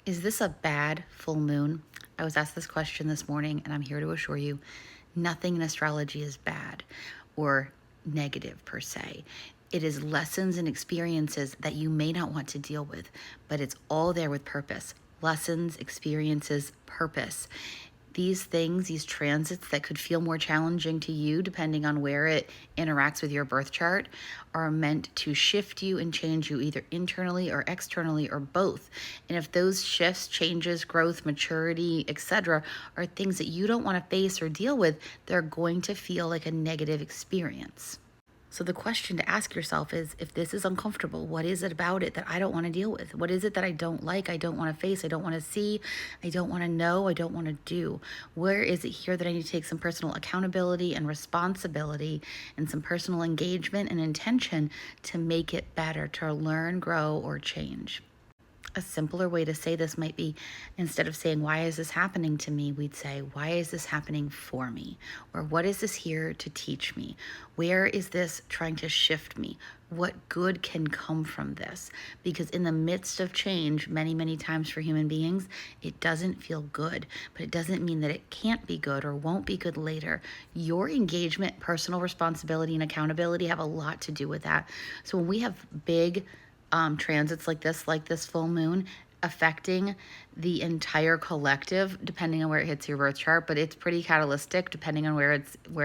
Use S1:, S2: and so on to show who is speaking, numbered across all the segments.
S1: Is this a bad full moon? I was asked this question this morning, and I'm here to assure you nothing in astrology is bad or negative per se. It is lessons and experiences that you may not want to deal with, but it's all there with purpose. Lessons, experiences, purpose. These things, these transits that could feel more challenging to you depending on where it interacts with your birth chart, are meant to shift you and change you either internally or externally or both. And if those shifts, changes, growth, maturity, etc., are things that you don't want to face or deal with, they're going to feel like a negative experience. So the question to ask yourself is, if this is uncomfortable, what is it about it that I don't want to deal with? What is it that I don't like, I don't want to face, I don't want to see, I don't want to know, I don't want to do? Where is it here that I need to take some personal accountability and responsibility and some personal engagement and intention to make it better, to learn, grow, or change? A simpler way to say this might be, instead of saying, why is this happening to me? We'd say, why is this happening for me? Or what is this here to teach me? Where is this trying to shift me? What good can come from this? Because in the midst of change, many, many times for human beings, it doesn't feel good, but it doesn't mean that it can't be good or won't be good later. Your engagement, personal responsibility, and accountability have a lot to do with that. So when we have big transits like this full moon affecting the entire collective, depending on where it hits your birth chart, but it's pretty catalytic depending on where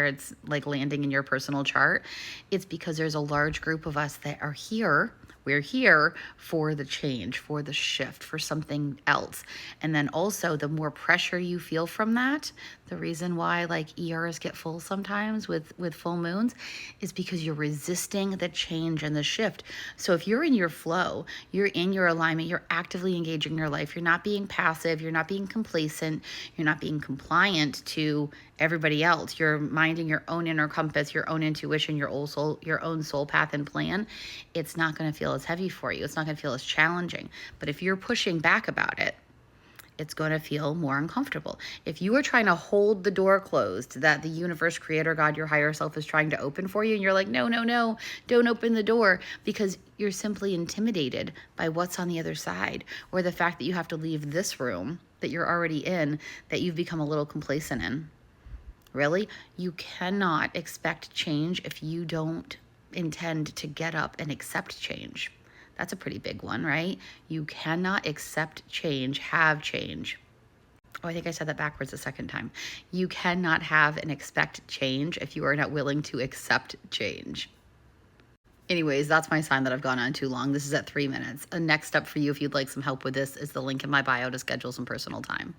S1: it's like landing in your personal chart. It's because there's a large group of us that are here. We're here for the change, for the shift, for something else. And then also, the more pressure you feel from that, the reason why like ERs get full sometimes with full moons is because you're resisting the change and the shift. So if you're in your flow, you're in your alignment, you're actively engaging your life, you're not being passive, you're not being complacent, you're not being compliant to everybody else, you're minding your own inner compass, your own intuition, your own soul path and plan, it's not going to feel as heavy for you. It's not going to feel as challenging. But if you're pushing back about it, it's going to feel more uncomfortable. If you are trying to hold the door closed that the universe, creator, God, your higher self is trying to open for you, and you're like, no, no, no, don't open the door, because you're simply intimidated by what's on the other side, or the fact that you have to leave this room that you're already in, that you've become a little complacent in. Really, you cannot expect change if you don't intend to get up and accept change. That's a pretty big one, right? You cannot accept change, have change. Oh, I think I said that backwards the second time. You cannot have and expect change if you are not willing to accept change. Anyways, that's my sign that I've gone on too long. This is at 3 minutes. And next up for you, if you'd like some help with this, is the link in my bio to schedule some personal time.